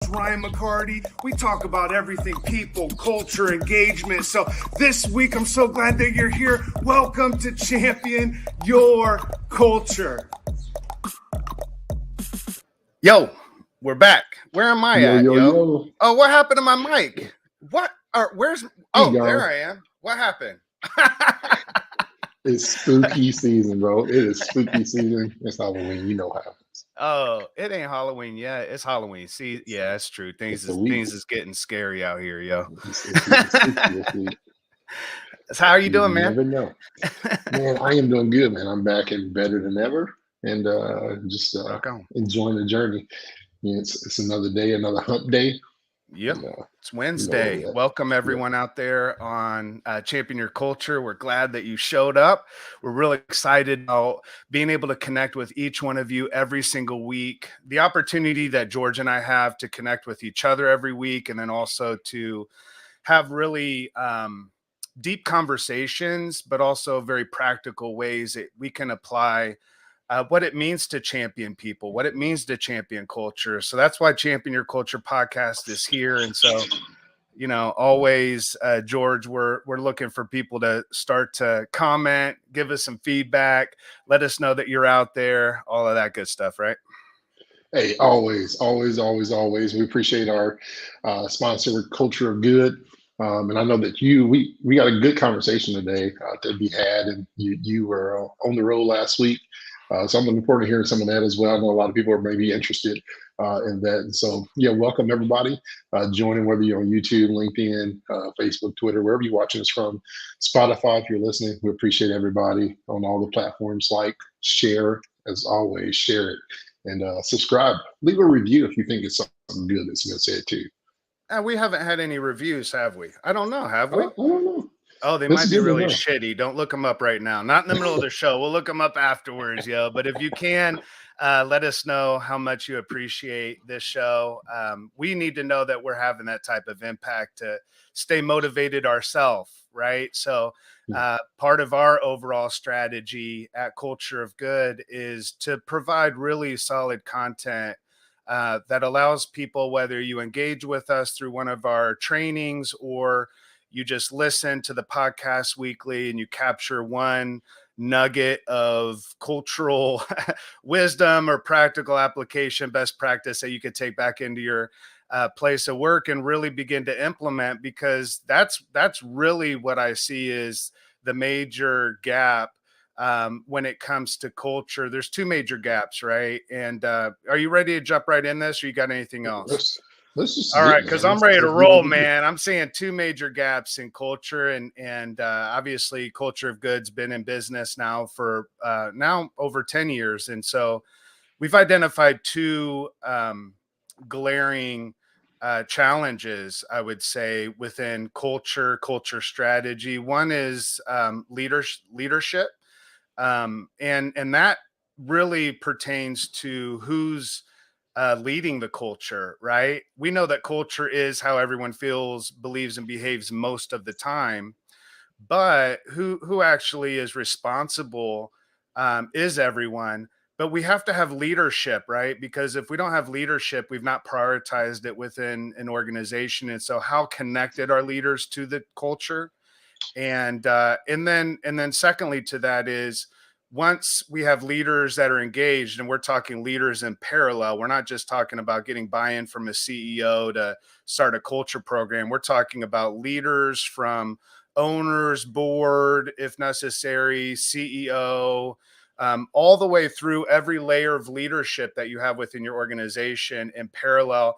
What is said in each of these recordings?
Ryan McCarty. We talk about everything people, culture, engagement. So this week, I'm so glad that you're here. Welcome to Champion Your Culture. Yo, we're back. Where am I at, yo? Oh, what happened to my mic? What? Where's? Oh, there I am. What happened? It's spooky season, bro. It is spooky season. It's Halloween. You know how. Oh, it ain't Halloween yet. It's Halloween. See, yeah, that's true. Things is getting scary out here, yo. So how are you doing, man? Never know. Man, I am doing good, man. I'm back and better than ever, and just enjoying the journey. It's another day, another hump day. Yep. It's Wednesday. Welcome everyone out there on Champion Your Culture. We're glad that you showed up. We're really excited about being able to connect with each one of you every single week. The opportunity that George and I have to connect with each other every week, and then also to have really deep conversations, but also very practical ways that we can apply what it means to champion people, what it means to champion culture. So that's why Champion Your Culture podcast is here. And so, you know, always, George, we're looking for people to start to comment, give us some feedback, let us know that you're out there, all of that good stuff, right? Hey, always. We appreciate our sponsor, Culture of Good. And I know that we got a good conversation today to be had, and you were on the road last week. So I'm looking forward to hearing some of that as well. I know a lot of people are maybe interested in that. And so, yeah, welcome everybody joining, whether you're on YouTube, LinkedIn, Facebook, Twitter, wherever you're watching us from, Spotify, if you're listening. We appreciate everybody on all the platforms. Like, share, as always, share it. And subscribe. Leave a review if you think it's something good that's been said too. We haven't had any reviews, have we? I don't know. Have we? I don't know. Oh, they might be really shitty. Don't look them up right now. Not in the middle of the show. We'll look them up afterwards, yo. But if you can, let us know how much you appreciate this show. We need to know that we're having that type of impact to stay motivated ourselves, right? So part of our overall strategy at Culture of Good is to provide really solid content that allows people, whether you engage with us through one of our trainings or you just listen to the podcast weekly and you capture one nugget of cultural wisdom or practical application, best practice that you could take back into your place of work and really begin to implement, because that's really what I see is the major gap when it comes to culture. There's two major gaps, right? And are you ready to jump right in this, or you got anything else? Let's just all right, because I'm ready to roll, man. I'm seeing two major gaps in culture, and obviously, Culture of Good's been in business now for now over 10 years, and so we've identified two glaring challenges, I would say, within culture strategy. One is leadership, and that really pertains to who's leading the culture, right? We know that culture is how everyone feels, believes, and behaves most of the time, but who actually is responsible is everyone. But we have to have leadership, right? Because if we don't have leadership, we've not prioritized it within an organization. And so, how connected are leaders to the culture? And then secondly to that is, once we have leaders that are engaged, and we're talking leaders in parallel, we're not just talking about getting buy-in from a CEO to start a culture program. We're talking about leaders from owners, board, if necessary, CEO, all the way through every layer of leadership that you have within your organization in parallel.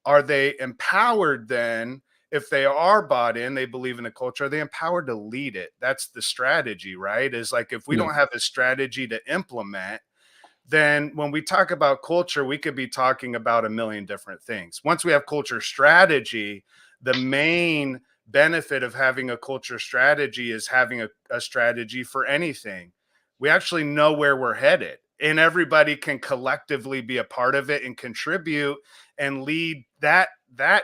Are they empowered then? If they are bought in, they believe in the culture, are they empowered to lead it? That's the strategy, right? Is like, if we don't have a strategy to implement, then when we talk about culture, we could be talking about a million different things. Once we have culture strategy, the main benefit of having a culture strategy is having a strategy for anything. We actually know where we're headed, and everybody can collectively be a part of it and contribute and lead that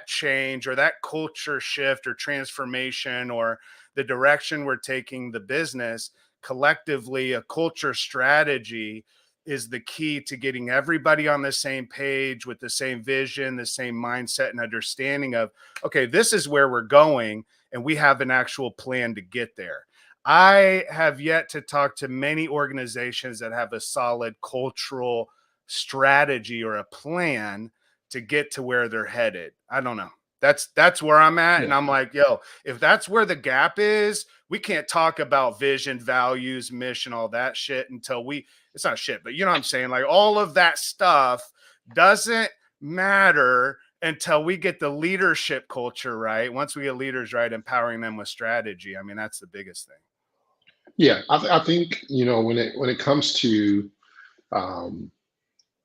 change or that culture shift or transformation or the direction we're taking the business collectively. A culture strategy is the key to getting everybody on the same page with the same vision, the same mindset and understanding of, okay, this is where we're going and we have an actual plan to get there. I have yet to talk to many organizations that have a solid cultural strategy or a plan to get to where they're headed. I don't know. That's where I'm at. And Yeah. I'm like, yo, if that's where the gap is, we can't talk about vision, values, mission, all that shit until it's not shit, but you know what I'm saying? Like all of that stuff doesn't matter until we get the leadership culture right. Once we get leaders right, empowering them with strategy. I mean, that's the biggest thing. Yeah, I think when it comes to um,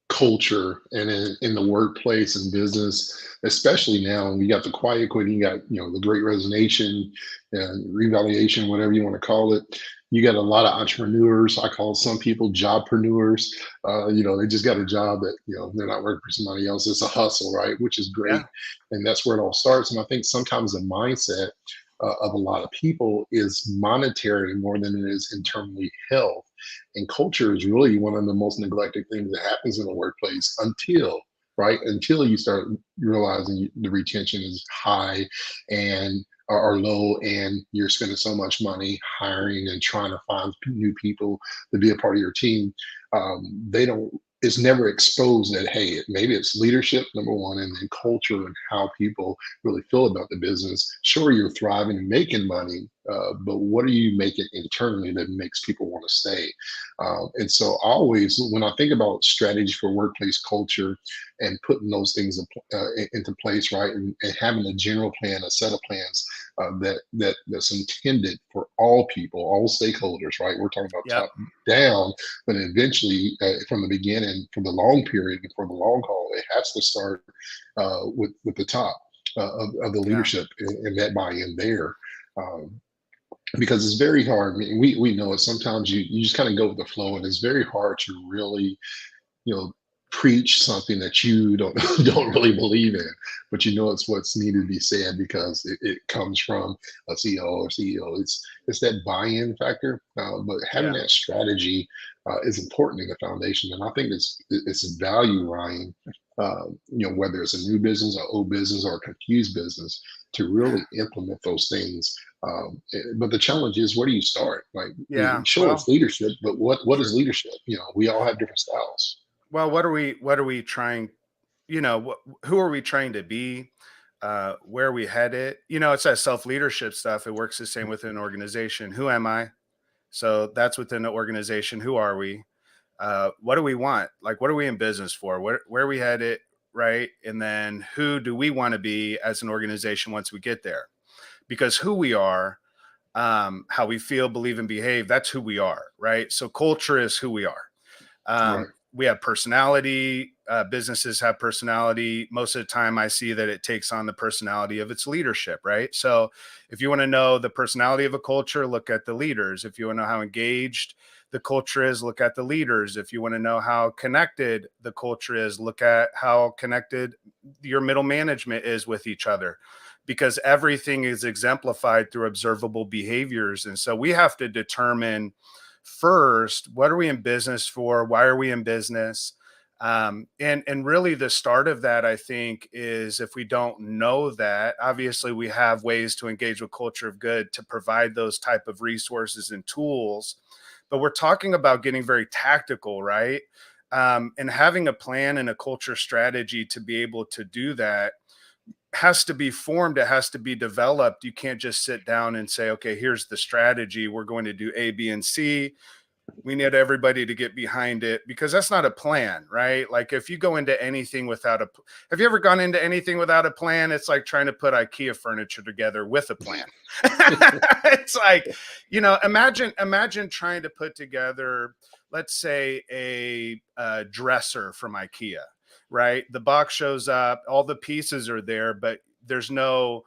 culture and in the workplace and business, especially now, we got the quiet quitting, you got the great resignation and revaluation, whatever you want to call it. You got a lot of entrepreneurs. I call some people jobpreneurs. They just got a job that they're not working for somebody else. It's a hustle, right? Which is great, Yeah. and that's where it all starts. And I think sometimes the mindset of a lot of people is monetary more than it is internally held. And culture is really one of the most neglected things that happens in a workplace until you start realizing the retention is high and are low, and you're spending so much money hiring and trying to find new people to be a part of your team. They don't it's never exposed that, hey, maybe it's leadership, number one, and then culture and how people really feel about the business. Sure, you're thriving and making money, but what are you making internally that makes people want to stay? And so, always when I think about strategy for workplace culture and putting those things into place, right, and having a general plan, a set of plans that's intended for all people, all stakeholders, right? We're talking about Yep. top down, but eventually, from the beginning, from the long period, for the long haul, it has to start with the top of the Yeah. leadership and that buy-in there. Um, because it's very hard. I mean, we know it. Sometimes you just kind of go with the flow, and it's very hard to really, you know, preach something that you don't don't really believe in, but it's what's needed to be said because it comes from a CEO or CEO. It's that buy-in factor, but having Yeah. that strategy is important in the foundation, and I think it's value, Ryan. Whether it's a new business, or old business, or a confused business, to really implement those things. But the challenge is, where do you start? Like, Yeah. sure, it's Well, leadership, but what is sure. leadership? We all have different styles. Well, what are we trying, who are we trying to be? Where are we headed? It's that self-leadership stuff. It works the same within an organization. Who am I? So that's within the organization. Who are we? What do we want? Like, what are we in business for? Where are we headed? Right. And then who do we want to be as an organization once we get there? Because who we are, how we feel, believe, and behave, that's who we are. Right. So culture is who we are. Right. We have personality. Businesses have personality. Most of the time, I see that it takes on the personality of its leadership, right? So, if you want to know the personality of a culture, look at the leaders. If you want to know how engaged the culture is, look at the leaders. If you want to know how connected the culture is, look at how connected your middle management is with each other, because everything is exemplified through observable behaviors. And so, we have to determine first, what are we in business for? Why are we in business? And really the start of that, I think, is if we don't know that, obviously we have ways to engage with culture of good to provide those type of resources and tools. But we're talking about getting very tactical, right? And having a plan and a culture strategy to be able to do that has to be formed. It has to be developed. You can't just sit down and say, okay, here's the strategy. We're going to do A, B, and C. We need everybody to get behind it, because that's not a plan, right? Like, if you go into anything without have you ever gone into anything without a plan? It's like trying to put IKEA furniture together with a plan. It's like, imagine trying to put together, let's say, a dresser from IKEA, right? The box shows up, all the pieces are there, but there's no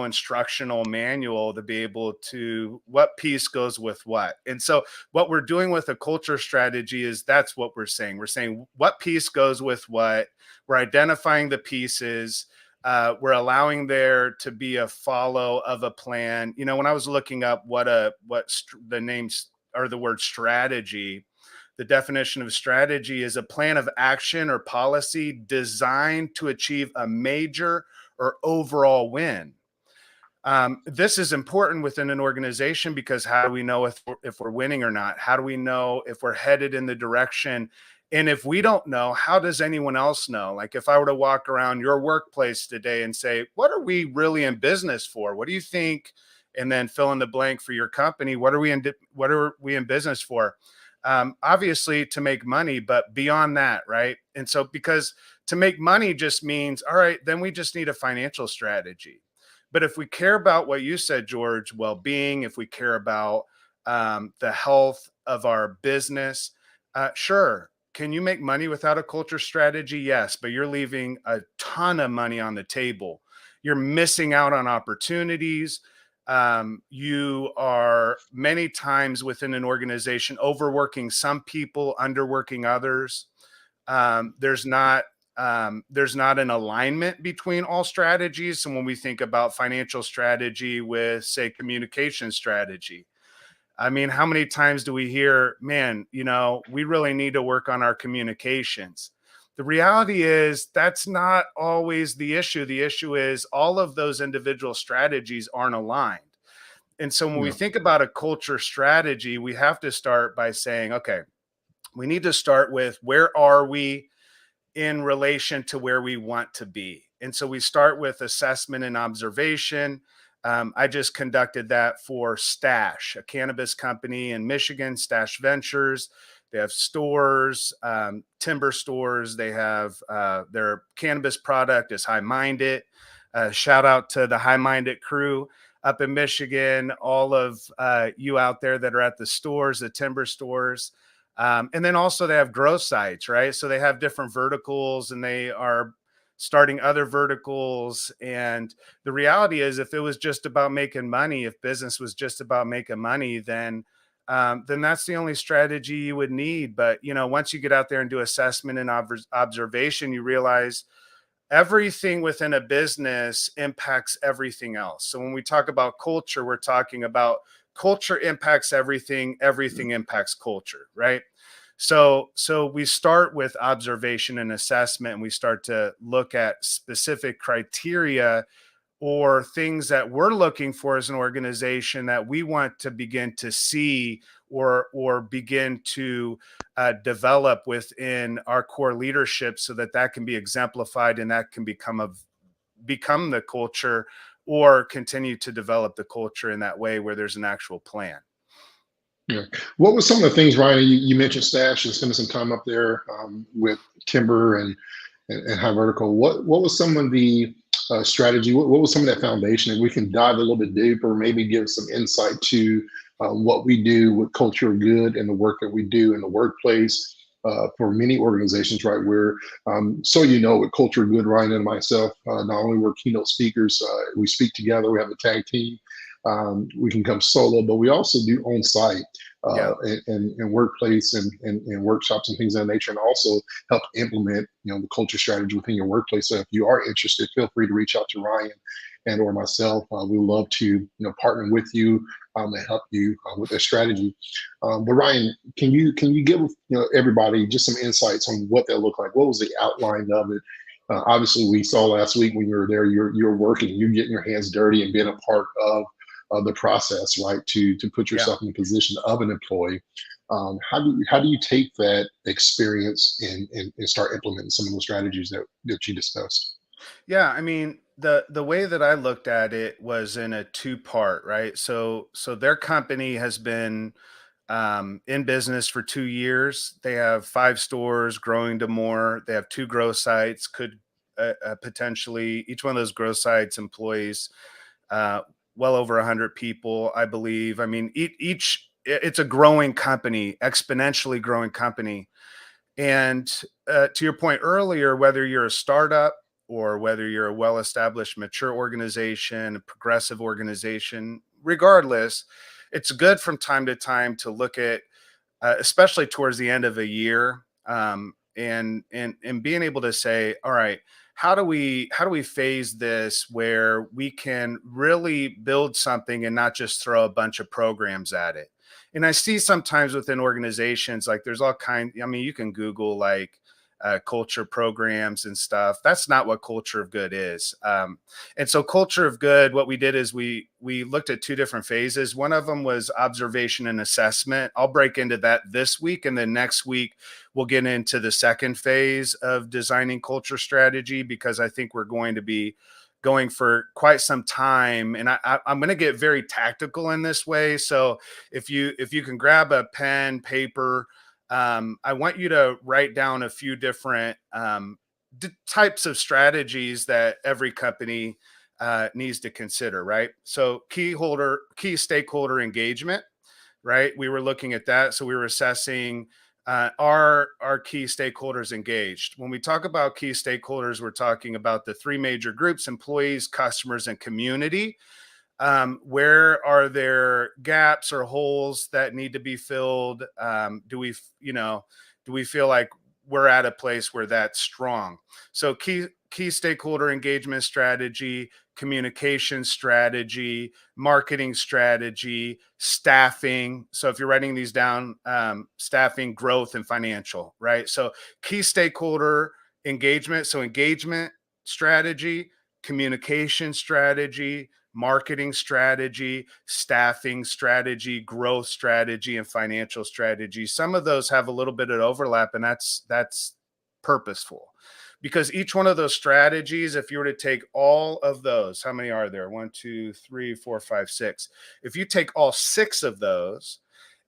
instructional manual to be able to, what piece goes with what. And so what we're doing with a culture strategy is, that's what we're saying. We're saying what piece goes with what. We're identifying the pieces. We're allowing there to be a follow of a plan. When I was looking up the names or the word strategy, The definition of strategy is a plan of action or policy designed to achieve a major or overall win. This is important within an organization because how do we know if we're winning or not? How do we know if we're headed in the direction? And if we don't know, how does anyone else know? Like if I were to walk around your workplace today and say, what are we really in business for? What do you think? And then fill in the blank for your company. What are we in business for? Obviously to make money, but beyond that, right? And so because to make money just means, all right, then we just need a financial strategy. But if we care about what you said, George, well-being, if we care about the health of our business, sure. Can you make money without a culture strategy? Yes, but you're leaving a ton of money on the table. You're missing out on opportunities. You are many times within an organization overworking some people, underworking others. There's not an alignment between all strategies. So when we think about financial strategy with, say, communication strategy, I mean, how many times do we hear, man, we really need to work on our communications? The reality is that's not always the issue. The issue is all of those individual strategies aren't aligned. And so when we Yeah. think about a culture strategy, we have to start by saying, okay, we need to start with where are we in relation to where we want to be. And so we start with assessment and observation. I just conducted that for Stash, a cannabis company in Michigan, Stash Ventures. They have stores, timber stores. They have their cannabis product is High Minded. Shout out to the High Minded crew up in Michigan, all of you out there that are at the stores, the timber stores. And then also they have growth sites, right? So they have different verticals and they are starting other verticals. And the reality is if it was just about making money, if business was just about making money, then that's the only strategy you would need. But, once you get out there and do assessment and observation, you realize everything within a business impacts everything else. So when we talk about culture, we're talking about culture impacts everything, everything impacts culture, right? So we start with observation and assessment, and we start to look at specific criteria or things that we're looking for as an organization that we want to begin to see or begin to develop within our core leadership so that can be exemplified and that can become the culture or continue to develop the culture in that way where there's an actual plan. Yeah. What was some of the things, Ryan? You mentioned Stash and spending some time up there with timber and high vertical. What was some of the strategy? What was some of that foundation? And we can dive a little bit deeper, maybe give some insight to what we do with Culture of Good and the work that we do in the workplace for many organizations, right? Where, with Culture of Good, Ryan and myself, not only we're keynote speakers, we speak together, we have a tag team. We can come solo, but we also do on site Yeah. and workplace and workshops and things of that nature, and also help implement the culture strategy within your workplace. So if you are interested, feel free to reach out to Ryan and or myself. We would love to partner with you and help you with that strategy. But Ryan, can you give everybody just some insights on what that looked like? What was the outline of it? Obviously, we saw last week when you were there, you're working, you're getting your hands dirty and being a part of the process, right? To put yourself in the position of an employee. How do you take that experience and start implementing some of those strategies that you discussed? Yeah, I mean, the way that I looked at it was in a two-part, right? So their company has been in business for 2 years. They have 5 stores, growing to more. They have 2 growth sites. Could potentially each one of those growth sites employs uh, well over 100 people, I believe. I mean, it's a growing company, exponentially growing company. And to your point earlier, whether you're a startup or whether you're a well-established, mature organization, a progressive organization, regardless, it's good from time to time to look at, especially towards the end of a year, and being able to say, all right, how do we phase this where we can really build something and not just throw a bunch of programs at it? And I see sometimes within organizations, like there's all kinds, I mean, you can Google like culture programs and stuff. That's not what culture of good is. And so culture of good, what we did is we looked at two different phases. One of them was observation and assessment. I'll break into that this week, and then next week we'll get into the second phase of designing culture strategy, because I think we're going to be going for quite some time, and I'm going to get very tactical in this way. So if you can grab a pen, paper, I want you to write down a few different types of strategies that every company needs to consider, right? So key stakeholder engagement, right? We were looking at that. So we were assessing, are our key stakeholders engaged? When we talk about key stakeholders, we're talking about the three major groups: employees, customers, and community. Where are there gaps or holes that need to be filled? Do we feel like we're at a place where that's strong? So key stakeholder engagement strategy, communication strategy, marketing strategy, staffing. So if you're writing these down, staffing, growth, and financial, right? So key stakeholder engagement. So engagement strategy, communication strategy, marketing strategy, staffing strategy, growth strategy, and financial strategy. Some of those have a little bit of overlap, and that's purposeful, because each one of those strategies, if you were to take all of those, how many are there? 1, 2, 3, 4, 5, 6. If you take all 6 of those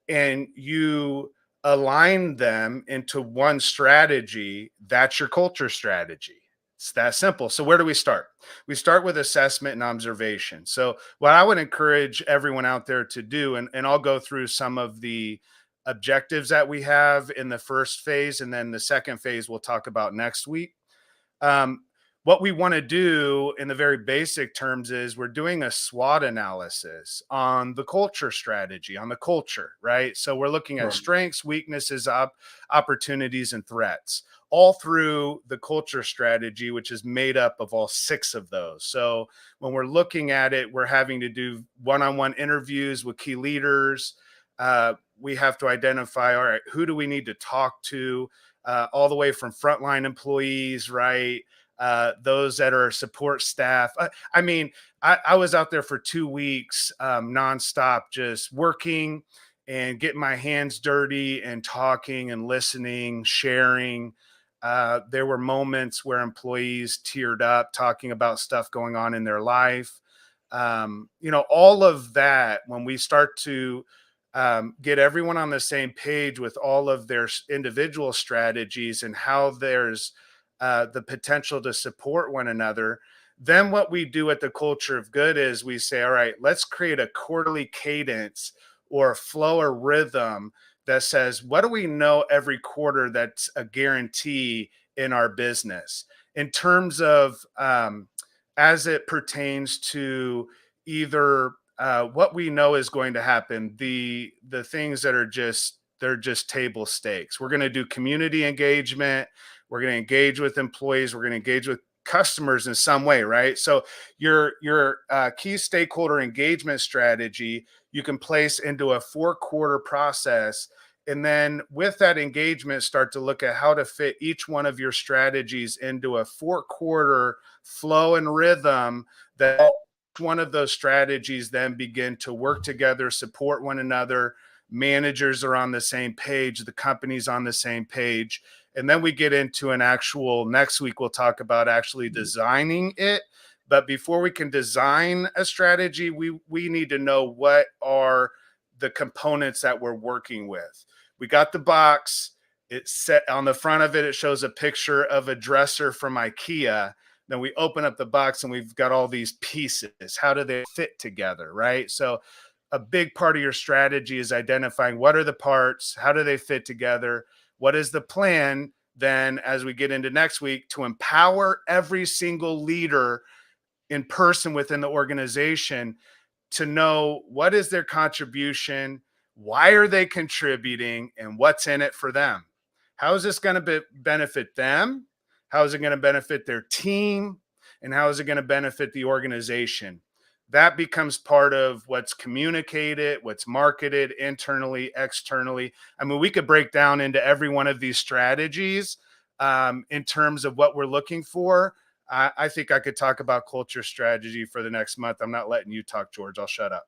and you align them into one strategy, that's your culture strategy. It's that simple. So where do we start? We start with assessment and observation. So what I would encourage everyone out there to do, and I'll go through some of the objectives that we have in the first phase, and then the second phase we'll talk about next week. Um, what we want to do in the very basic terms is we're doing a SWOT analysis on the culture strategy, on the culture, right? So we're looking at Right. strengths, weaknesses, opportunities, and threats, all through the culture strategy, which is made up of all 6 of those. So when we're looking at it, we're having to do one-on-one interviews with key leaders. We have to identify, all right, who do we need to talk to? All the way from frontline employees, right? Those that are support staff. I mean, I was out there for 2 weeks, nonstop, just working and getting my hands dirty and talking and listening, sharing. There were moments where employees teared up talking about stuff going on in their life. All of that, when we start to get everyone on the same page with all of their individual strategies and how there's the potential to support one another. Then what we do at the culture of good is we say, all right, let's create a quarterly cadence or a flow or rhythm that says, what do we know every quarter that's a guarantee in our business in terms of as it pertains to either what we know is going to happen, the things that are just, they're just table stakes. We're going to do community engagement. We're going to engage with employees. We're going to engage with customers in some way, right? So your key stakeholder engagement strategy you can place into a 4-quarter process, and then with that engagement start to look at how to fit each one of your strategies into a 4-quarter flow and rhythm that one of those strategies then begin to work together, support one another. Managers are on the same page, the company's on the same page. And then we get into an actual, next week, we'll talk about actually designing it. But before we can design a strategy, we need to know what are the components that we're working with. We got the box. It's set on the front of it. It shows a picture of a dresser from IKEA. Then we open up the box and we've got all these pieces. How do they fit together, right? So a big part of your strategy is identifying what are the parts, how do they fit together, what is the plan then as we get into next week to empower every single leader in person within the organization to know what is their contribution, why are they contributing, and what's in it for them. How is this going to benefit them? How is it going to benefit their team? And how is it going to benefit the organization? that becomes part of what's communicated, what's marketed internally, externally. I mean, we could break down into every one of these strategies in terms of what we're looking for. I think I could talk about culture strategy for the next month. I'm not letting you talk, George. I'll shut up.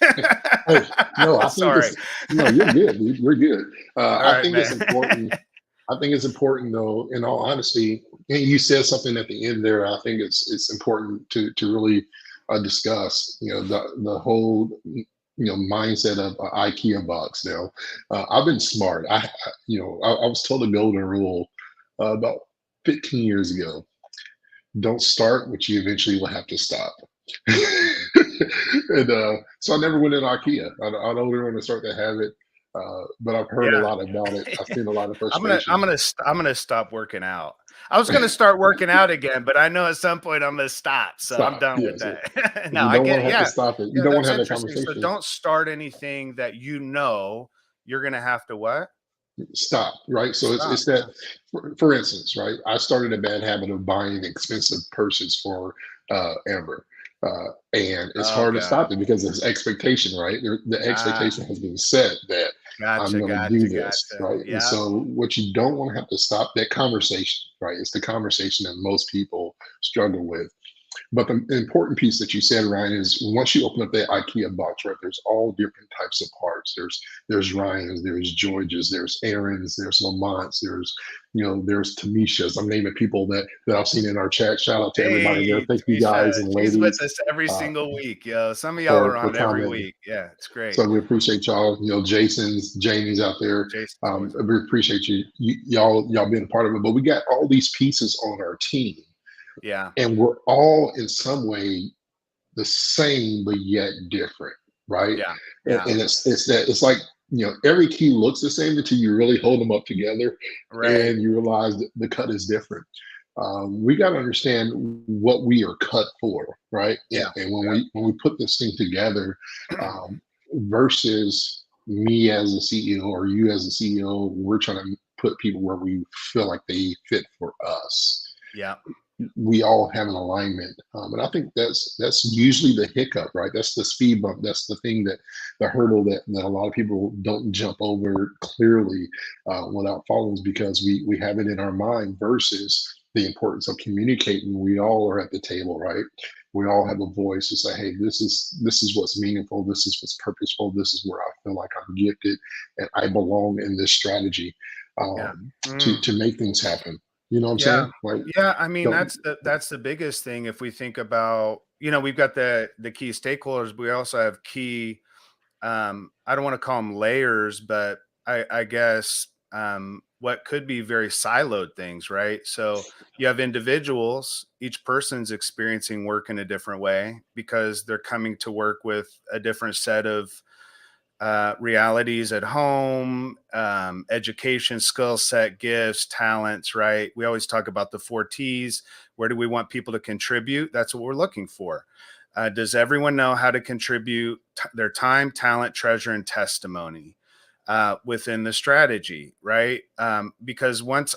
Hey, no, I think Sorry. it's no, you're good. We're good. All I right, think it's man. important. I think it's important, though. In all honesty, and you said something at the end there. I think it's important to really discuss. The whole mindset of IKEA box. Now, I've been smart. I was told a golden rule about 15 years ago. Don't start what you eventually will have to stop. And so I never went in IKEA. I don't really want to start that habit, but I've heard a Yeah. lot about it. I've seen a lot of I'm gonna frustration. I'm gonna st- I'm gonna stop working out. I was gonna start working out again, but I know at some point I'm gonna stop. So I'm Stop. done with Yes. that. No, You I don't get want it. to have to Yeah. stop it. You Yeah, don't want that's to have that interesting. So conversation. don't start anything that you know you're gonna have to what? Stop. Right. So it's Stop. that. Yeah. For instance, right. I started a bad habit of buying expensive purses for Amber. And it's Oh hard to God. stop it because there's expectation, right? The Ah, expectation has been set that I'm gotcha, going to do gotcha, this, gotcha. right? And Yeah. so, what you don't want to have to stop that conversation, right? It's the conversation that most people struggle with. But the important piece that you said, Ryan, is once you open up that IKEA box, right? There's all different types of parts. There's Ryan's, there's George's, there's Aaron's, there's Lamont's, there's Tamisha's. I'm naming people that I've seen in our chat. Shout out to everybody there. Hey, Thank you Tamisha, guys and she's with ladies us every uh, single week, yo. Some of y'all are for on every commenting. week. Yeah, it's great. So we appreciate y'all. Jason's, Jamie's out there. Jason's always We appreciate y'all being a part of it. But we got all these pieces on our team, yeah, and we're all in some way the same but yet different, right? yeah, And, yeah. and it's like every key looks the same until you really hold them up together Right. and you realize that the cut is different. We got to understand what we are cut for, right? And, Yeah. and when we put this thing together, versus me as a CEO or you as a CEO, we're trying to put people where we feel like they fit for us. Yeah. We all have an alignment, and I think that's usually the hiccup, right? That's the speed bump. That's the thing the hurdle that a lot of people don't jump over clearly without following, because we have it in our mind versus the importance of communicating. We all are at the table, right? We all have a voice to say, hey, this is what's meaningful, this is what's purposeful, this is where I feel like I'm gifted and I belong in this strategy, Yeah. to make things happen. You know what I'm Yeah. saying? Like, Yeah. I mean, don't that's the biggest thing. If we think about, we've got the key stakeholders, but we also have key, I don't want to call them layers, but I guess what could be very siloed things, right? So you have individuals, each person's experiencing work in a different way because they're coming to work with a different set of realities at home, education, skill set, gifts, talents, right? We always talk about the 4 T's. Where do we want people to contribute? That's what we're looking for. Does everyone know how to contribute their time, talent, treasure, and testimony within the strategy, right? Because once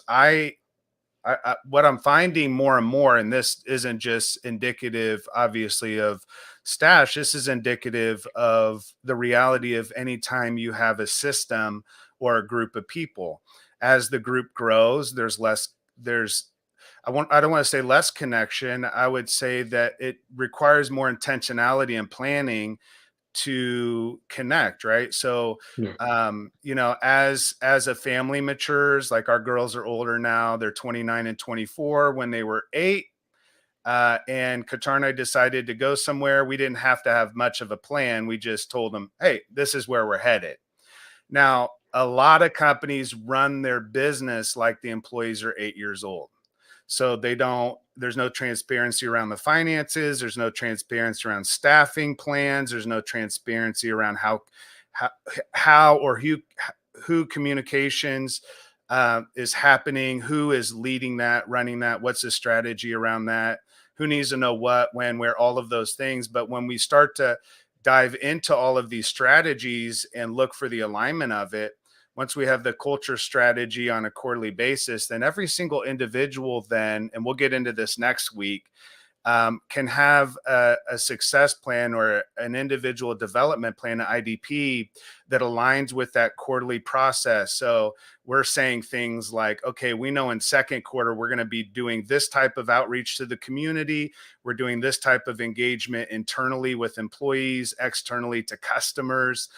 what I'm finding more and more, and this isn't just indicative, obviously, of Stash, this is indicative of the reality of any time you have a system or a group of people. As the group grows, I don't want to say less connection. I would say that it requires more intentionality and planning to connect, right? So yeah. as a family matures, like our girls are older now, they're 29 and 24. When they were 8, and Qatar and I decided to go somewhere, we didn't have to have much of a plan. We just told them, hey, this is where we're headed. Now, a lot of companies run their business like the employees are 8 years old. So there's no transparency around the finances. There's no transparency around staffing plans. There's no transparency around how or who communications is happening, who is leading that, running that, what's the strategy around that, who needs to know what, when, where, all of those things. But when we start to dive into all of these strategies and look for the alignment of it, once we have the culture strategy on a quarterly basis, then every single individual then, and we'll get into this next week, can have a success plan or an individual development plan, an IDP, that aligns with that quarterly process. So we're saying things like, okay, we know in second quarter, we're going to be doing this type of outreach to the community. We're doing this type of engagement internally with employees, externally to customers.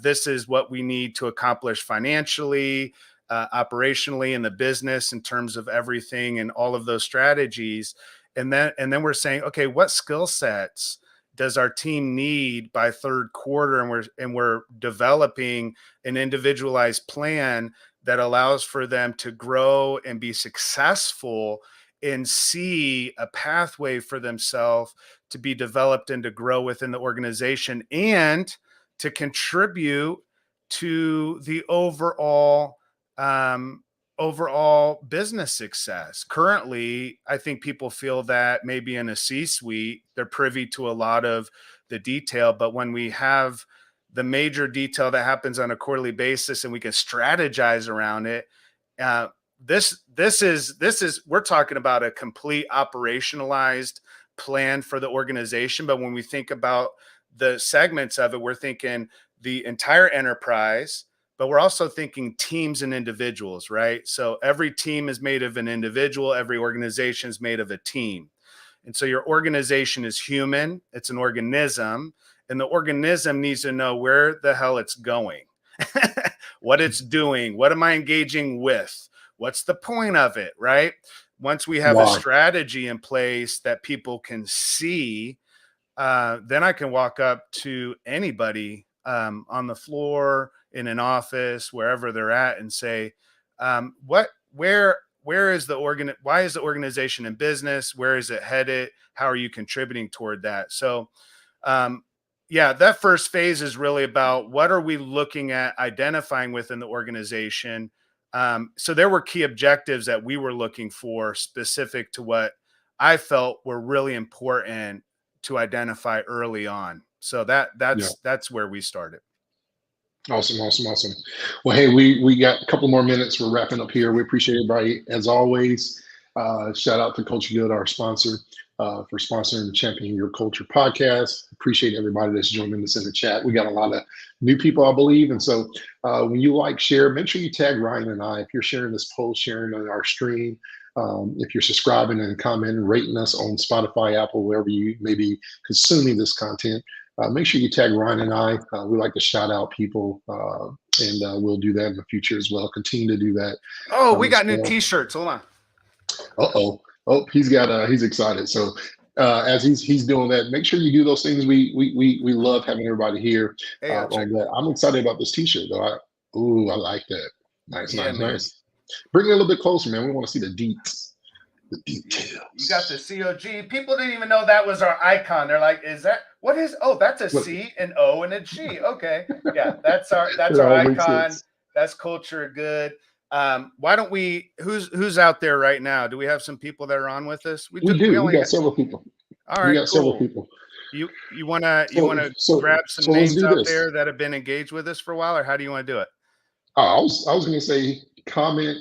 This is what we need to accomplish financially, operationally in the business in terms of everything and all of those strategies. And then we're saying, okay, what skill sets does our team need by third quarter? And we're developing an individualized plan that allows for them to grow and be successful and see a pathway for themselves to be developed and to grow within the organization and to contribute to the overall business success. Currently, I think people feel that maybe in a C-suite, they're privy to a lot of the detail, but when we have the major detail that happens on a quarterly basis and we can strategize around it, this is we're talking about a complete operationalized plan for the organization. But when we think about the segments of it, we're thinking the entire enterprise, but we're also thinking teams and individuals, right? So every team is made of an individual. Every organization is made of a team. And so your organization is human. It's an organism. And the organism needs to know where the hell it's going, what it's doing, what am I engaging with? What's the point of it, right? Once we have a strategy in place that people can see, then I can walk up to anybody on the floor, in an office, wherever they're at, and say, where is the why is the organization in business? Where is it headed? How are you contributing toward that? So, that first phase is really about what are we looking at identifying within the organization. So there were key objectives that we were looking for specific to what I felt were really important to identify early on. So that's where we started. Awesome. Well, hey, we got a couple more minutes. We're wrapping up here. We appreciate everybody as always. Shout out to Culture Good, our sponsor, for sponsoring the Champion Your Culture podcast. Appreciate everybody that's joining us in the chat. We got a lot of new people, I believe. And so when you share, make sure you tag Ryan and I. If you're sharing this post, sharing on our stream, if you're subscribing and commenting, rating us on Spotify, Apple, wherever you may be consuming this content, make sure you tag Ryan and I. We like to shout out people, and we'll do that in the future as well. Continue to do that. Oh, we got new T-shirts. Hold on. Oh, he's excited. So as he's doing that, make sure you do those things. We love having everybody here on that. I'm excited about this T-shirt though. I like that. Nice. Bring it a little bit closer, man. We want to see the deets. The details. You got the COG. People didn't even know that was our icon. They're like, what is, that's a C, an O, and a G. Okay. Yeah, that's our icon. That's Culture Good. Why don't who's out there right now? Do we have some people that are on with us? We do. We got several people. All right. We got several people. You wanna grab some names out there that have been engaged with us for a while, or how do you want to do it? I was gonna say, comment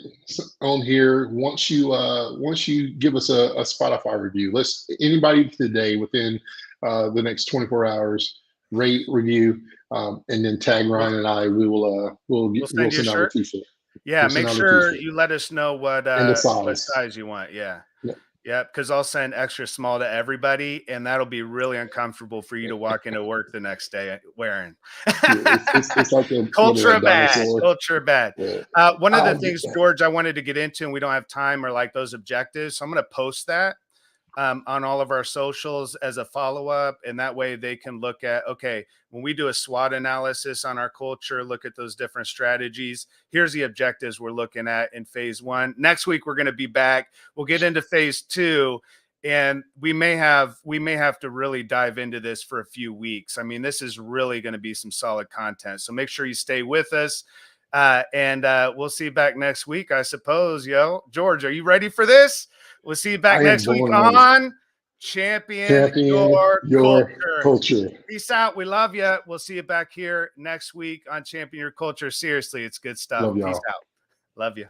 on here once you give us a Spotify review. Anybody today within the next 24 hours, rate, review, and then tag Ryan and I. We'll send out a T-shirt. Yeah, make sure you let us know what size you want. Yeah, because I'll send extra small to everybody, and that'll be really uncomfortable for you to walk into work the next day wearing. It's like culture bad. Yeah. One of the things, George, I wanted to get into, and we don't have time, are like those objectives. So I'm going to post that on all of our socials as a follow-up, and that way they can look at, okay, when we do a SWOT analysis on our culture, look at those different strategies. Here's the objectives we're looking at in phase 1. Next week, we're going to be back. We'll get into phase 2, and we may have to really dive into this for a few weeks. I mean, this is really going to be some solid content. So make sure you stay with us, and we'll see you back next week, I suppose. George, are you ready for this? We'll see you back next week on Champion Your Culture. Peace out. We love you. We'll see you back here next week on Champion Your Culture. Seriously, it's good stuff. Peace out. Love you.